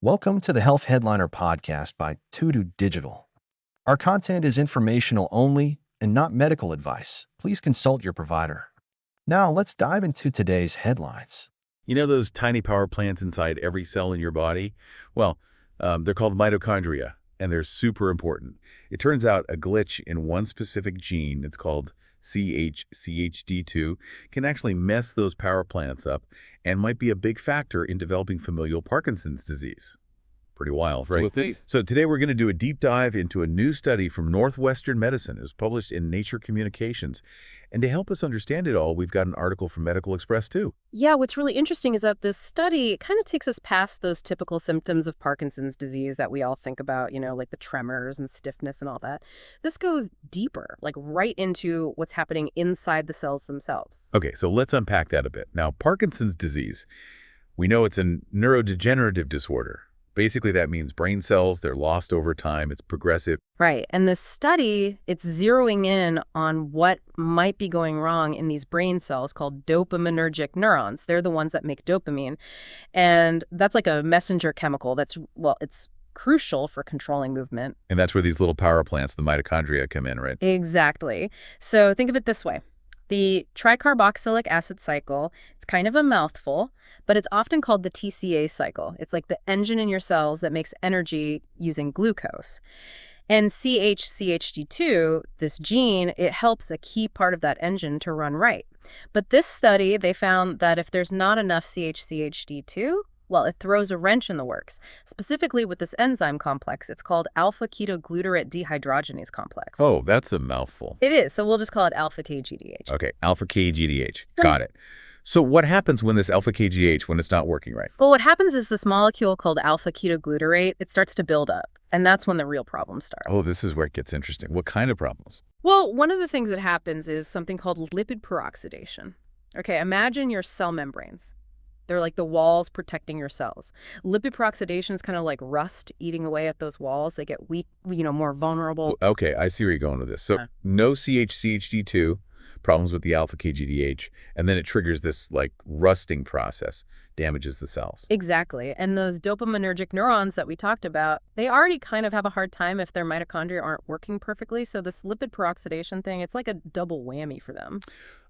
Welcome to the Health Headliner podcast by Tudu Digital. Our content is informational only and not medical advice. Please consult your provider. Now, let's dive into today's headlines. You know those tiny power plants inside every cell in your body? Well, they're called mitochondria, and they're super important. It turns out a glitch in one specific gene, it's called CHCHD2, can actually mess those power plants up and might be a big factor in developing familial Parkinson's disease. Pretty wild, right? So today we're going to do a deep dive into a new study from Northwestern Medicine. It was published in Nature Communications. And to help us understand it all, we've got an article from Medical Express, too. Yeah, what's really interesting is that this study kind of takes us past those typical symptoms of Parkinson's disease that we all think about, like the tremors and stiffness and all that. This goes deeper, like right into what's happening inside the cells themselves. Okay, so let's unpack that a bit. Now, Parkinson's disease, we know it's a neurodegenerative disorder. Basically, that means brain cells, they're lost over time, it's progressive. Right, and this study, it's zeroing in on what might be going wrong in these brain cells called dopaminergic neurons. They're the ones that make dopamine, and that's like a messenger chemical that's, it's crucial for controlling movement. And that's where these little power plants, the mitochondria, come in, right? Exactly. So think of it this way. The tricarboxylic acid cycle, it's kind of a mouthful, but it's often called the TCA cycle. It's like the engine in your cells that makes energy using glucose. And CHCHD2, this gene, it helps a key part of that engine to run right. But this study, they found that if there's not enough CHCHD2, it throws a wrench in the works, specifically with this enzyme complex. It's called alpha-ketoglutarate dehydrogenase complex. Oh, that's a mouthful. It is, so we'll just call it alpha-KGDH. Okay, alpha-KGDH. Got it. So what happens when this alpha-KGDH, when it's not working right? Well, what happens is this molecule called alpha-ketoglutarate, it starts to build up, and that's when the real problems start. Oh, this is where it gets interesting. What kind of problems? Well, one of the things that happens is something called lipid peroxidation. Okay, imagine your cell membranes. They're like the walls protecting your cells. Lipid peroxidation is kind of like rust eating away at those walls. They get weak, more vulnerable. Okay, I see where you're going with this. So no CHCHD2, problems with the alpha-KGDH, and then it triggers this rusting process, damages the cells. Exactly. And those dopaminergic neurons that we talked about, they already kind of have a hard time if their mitochondria aren't working perfectly. So this lipid peroxidation thing, it's like a double whammy for them.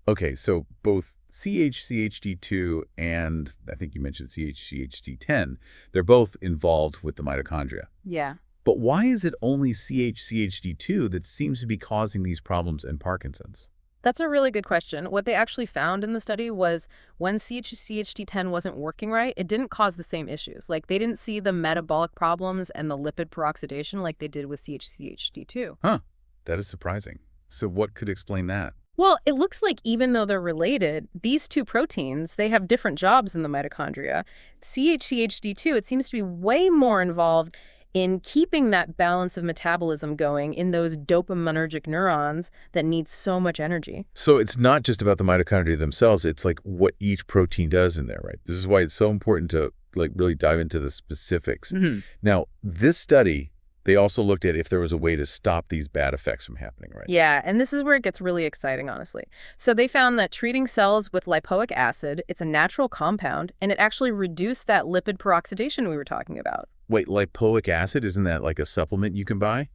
Okay, so both CHCHD2 and I think you mentioned CHCHD10, they're both involved with the mitochondria. Yeah. But why is it only CHCHD2 that seems to be causing these problems in Parkinson's? That's a really good question. What they actually found in the study was when CHCHD10 wasn't working right, it didn't cause the same issues. Like they didn't see the metabolic problems and the lipid peroxidation like they did with CHCHD2. Huh. That is surprising. So what could explain that? Well, it looks like even though they're related, these two proteins, they have different jobs in the mitochondria. CHCHD2, it seems to be way more involved in keeping that balance of metabolism going in those dopaminergic neurons that need so much energy. So it's not just about the mitochondria themselves, it's like what each protein does in there, right? This is why it's so important to really dive into the specifics. Mm-hmm. Now, this study, they also looked at if there was a way to stop these bad effects from happening, right? Yeah, and this is where it gets really exciting, honestly. So they found that treating cells with lipoic acid, it's a natural compound, and it actually reduced that lipid peroxidation we were talking about. Wait, lipoic acid, isn't that like a supplement you can buy?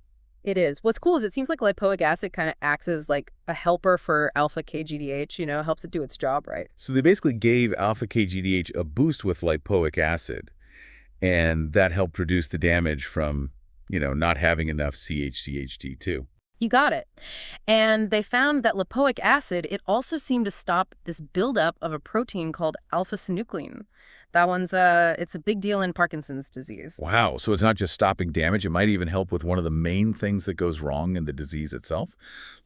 It is. What's cool is it seems like lipoic acid kind of acts as like a helper for alpha-KGDH, helps it do its job right. So they basically gave alpha-KGDH a boost with lipoic acid, and that helped reduce the damage from not having enough CHCHD2. You got it. And they found that lipoic acid, it also seemed to stop this buildup of a protein called α-Synuclein. That one's, it's a big deal in Parkinson's disease. Wow. So it's not just stopping damage. It might even help with one of the main things that goes wrong in the disease itself.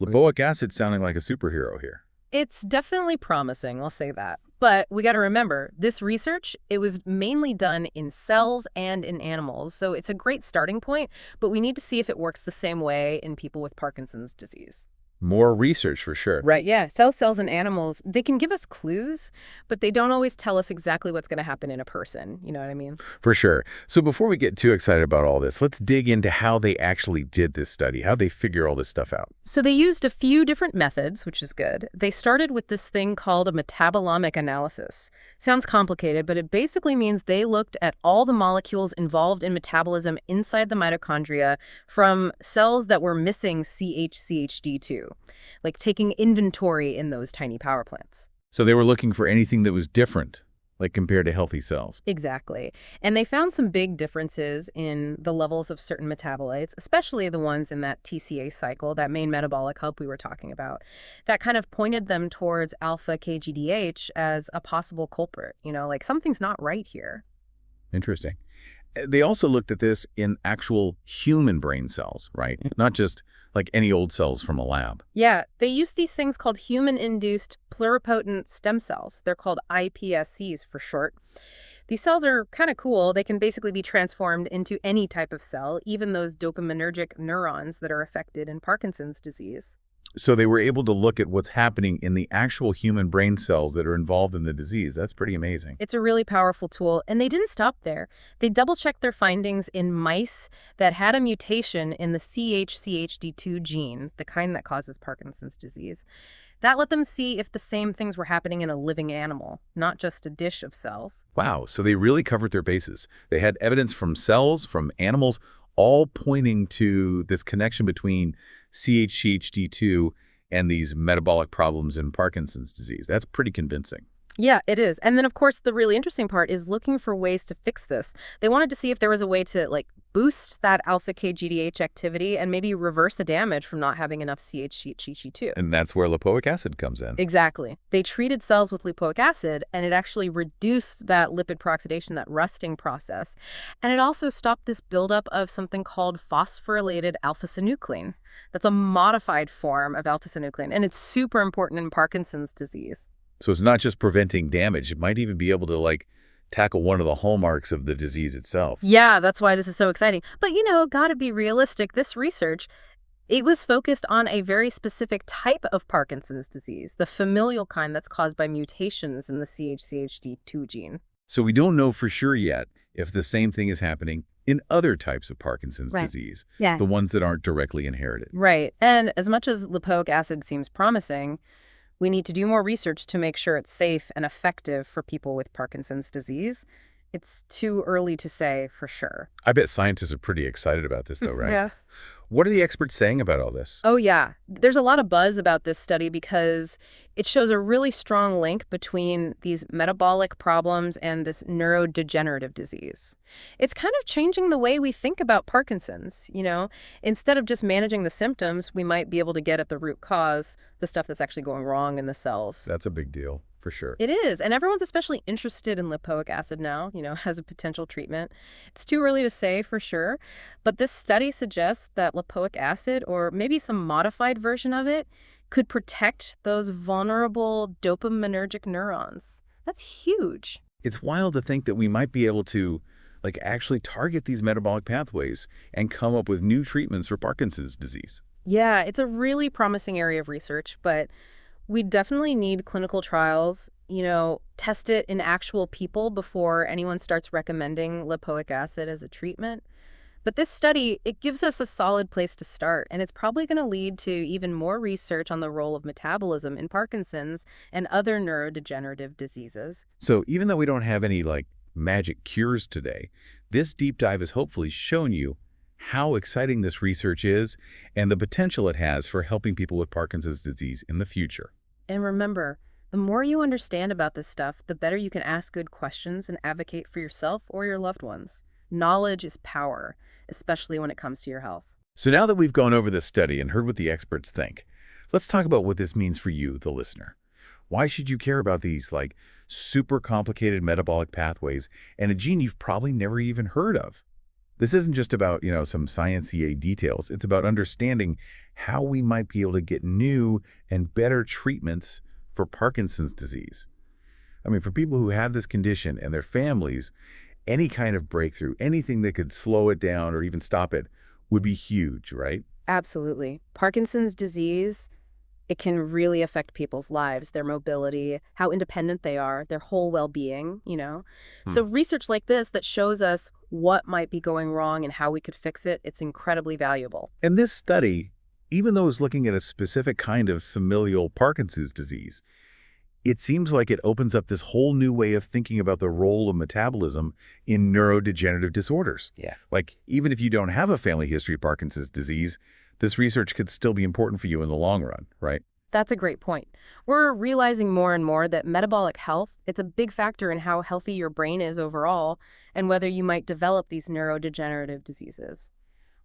Lipoic acid sounding like a superhero here. It's definitely promising, I'll say that. But we got to remember, this research, it was mainly done in cells and in animals. So it's a great starting point, but we need to see if it works the same way in people with Parkinson's disease. More research for sure. Right, yeah. Cells in animals, they can give us clues, but they don't always tell us exactly what's going to happen in a person. You know what I mean? For sure. So before we get too excited about all this, let's dig into how they actually did this study, how they figure all this stuff out. So they used a few different methods, which is good. They started with this thing called a metabolomic analysis. Sounds complicated, but it basically means they looked at all the molecules involved in metabolism inside the mitochondria from cells that were missing CHCHD2, like taking inventory in those tiny power plants. So they were looking for anything that was different, like compared to healthy cells. Exactly. And they found some big differences in the levels of certain metabolites, especially the ones in that TCA cycle, that main metabolic hub we were talking about. That kind of pointed them towards alpha-KGDH as a possible culprit. You know, like something's not right here. Interesting. They also looked at this in actual human brain cells, right? Not just like any old cells from a lab. Yeah, they used these things called human-induced pluripotent stem cells. They're called iPSCs for short. These cells are kind of cool. They can basically be transformed into any type of cell, even those dopaminergic neurons that are affected in Parkinson's disease. So they were able to look at what's happening in the actual human brain cells that are involved in the disease. That's pretty amazing. It's a really powerful tool, and they didn't stop there. They double-checked their findings in mice that had a mutation in the CHCHD2 gene, the kind that causes Parkinson's disease. That let them see if the same things were happening in a living animal, not just a dish of cells. Wow, so they really covered their bases. They had evidence from cells, from animals, all pointing to this connection between CHCHD2 and these metabolic problems in Parkinson's disease. That's pretty convincing. Yeah, it is. And then, of course, the really interesting part is looking for ways to fix this. They wanted to see if there was a way to, like, boost that alpha-KGDH activity and maybe reverse the damage from not having enough CHCHD2. And that's where lipoic acid comes in. Exactly. They treated cells with lipoic acid, and it actually reduced that lipid peroxidation, that rusting process. And it also stopped this buildup of something called phosphorylated alpha-Synuclein. That's a modified form of alpha-Synuclein, and it's super important in Parkinson's disease. So it's not just preventing damage. It might even be able to, like, tackle one of the hallmarks of the disease itself. Yeah, that's why this is so exciting. But, you know, gotta be realistic. This research, it was focused on a very specific type of Parkinson's disease, the familial kind that's caused by mutations in the CHCHD2 gene. So we don't know for sure yet if the same thing is happening in other types of Parkinson's disease, the ones that aren't directly inherited. Right. And as much as lipoic acid seems promising, we need to do more research to make sure it's safe and effective for people with Parkinson's disease. It's too early to say for sure. I bet scientists are pretty excited about this, though, right? Yeah. What are the experts saying about all this? Oh, yeah. There's a lot of buzz about this study because it shows a really strong link between these metabolic problems and this neurodegenerative disease. It's kind of changing the way we think about Parkinson's, you know? Instead of just managing the symptoms, we might be able to get at the root cause, the stuff that's actually going wrong in the cells. That's a big deal, for sure. It is, and everyone's especially interested in lipoic acid now, you know, as a potential treatment. It's too early to say for sure, but this study suggests that lipoic acid, or maybe some modified version of it, could protect those vulnerable dopaminergic neurons. That's huge. It's wild to think that we might be able to, like, actually target these metabolic pathways and come up with new treatments for Parkinson's disease. Yeah, it's a really promising area of research, but we definitely need clinical trials, you know, test it in actual people before anyone starts recommending lipoic acid as a treatment. But this study, it gives us a solid place to start, and it's probably going to lead to even more research on the role of metabolism in Parkinson's and other neurodegenerative diseases. So even though we don't have any, like, magic cures today, this deep dive has hopefully shown you how exciting this research is and the potential it has for helping people with Parkinson's disease in the future. And remember, the more you understand about this stuff, the better you can ask good questions and advocate for yourself or your loved ones. Knowledge is power, especially when it comes to your health. So now that we've gone over this study and heard what the experts think, let's talk about what this means for you, the listener. Why should you care about these, like, super complicated metabolic pathways and a gene you've probably never even heard of? This isn't just about, you know, some science-y details. It's about understanding how we might be able to get new and better treatments for Parkinson's disease. I mean, for people who have this condition and their families, any kind of breakthrough, anything that could slow it down or even stop it would be huge, right? Absolutely. Parkinson's disease, It can really affect people's lives, their mobility, how independent they are, their whole well-being. So research like this that shows us what might be going wrong and how we could fix it, it's incredibly valuable. And this study, even though it's looking at a specific kind of familial Parkinson's disease, it seems like it opens up this whole new way of thinking about the role of metabolism in neurodegenerative disorders. Yeah. Like, even if you don't have a family history of Parkinson's disease, this research could still be important for you in the long run, right? That's a great point. We're realizing more and more that metabolic health, it's a big factor in how healthy your brain is overall and whether you might develop these neurodegenerative diseases.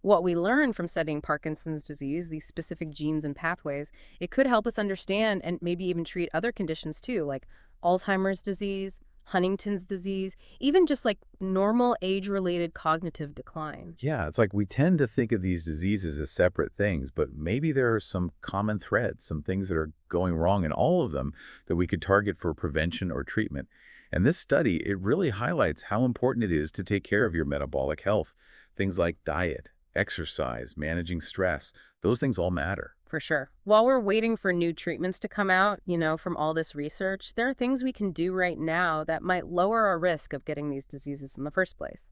What we learn from studying Parkinson's disease, these specific genes and pathways, it could help us understand and maybe even treat other conditions too, like Alzheimer's disease, Huntington's disease, even just like normal age-related cognitive decline. Yeah, it's like we tend to think of these diseases as separate things, but maybe there are some common threads, some things that are going wrong in all of them that we could target for prevention or treatment. And this study, it really highlights how important it is to take care of your metabolic health. Things like diet, exercise, managing stress, those things all matter. For sure. While we're waiting for new treatments to come out, from all this research, there are things we can do right now that might lower our risk of getting these diseases in the first place.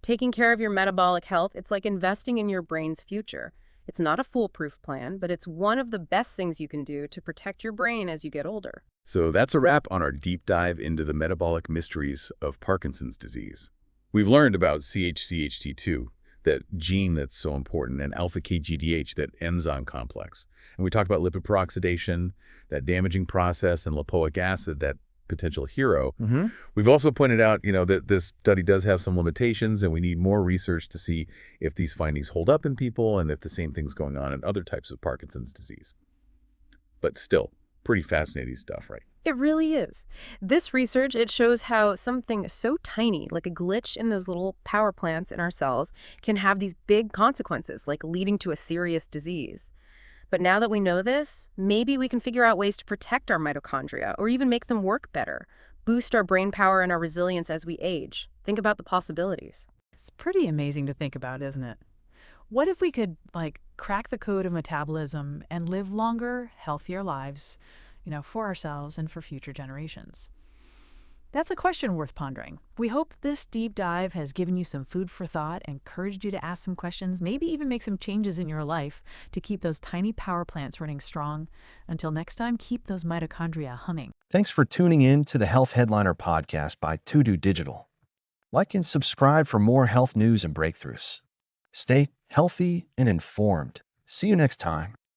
Taking care of your metabolic health, it's like investing in your brain's future. It's not a foolproof plan, but it's one of the best things you can do to protect your brain as you get older. So that's a wrap on our deep dive into the metabolic mysteries of Parkinson's disease. We've learned about CHCHD2, that gene that's so important, and alpha-KGDH, that enzyme complex. And we talked about lipid peroxidation, that damaging process, and lipoic acid, that potential hero. We've also pointed out, that this study does have some limitations, and we need more research to see if these findings hold up in people and if the same thing's going on in other types of Parkinson's disease. But still, pretty fascinating stuff, right? It really is. This research, it shows how something so tiny, like a glitch in those little power plants in our cells, can have these big consequences, like leading to a serious disease. But now that we know this, maybe we can figure out ways to protect our mitochondria or even make them work better, boost our brain power and our resilience as we age. Think about the possibilities. It's pretty amazing to think about, isn't it? What if we could, crack the code of metabolism and live longer, healthier lives, for ourselves and for future generations? That's a question worth pondering. We hope this deep dive has given you some food for thought, encouraged you to ask some questions, maybe even make some changes in your life to keep those tiny power plants running strong. Until next time, keep those mitochondria humming. Thanks for tuning in to the Health Headliner podcast by To-Do Digital. Like and subscribe for more health news and breakthroughs. Stay healthy and informed. See you next time.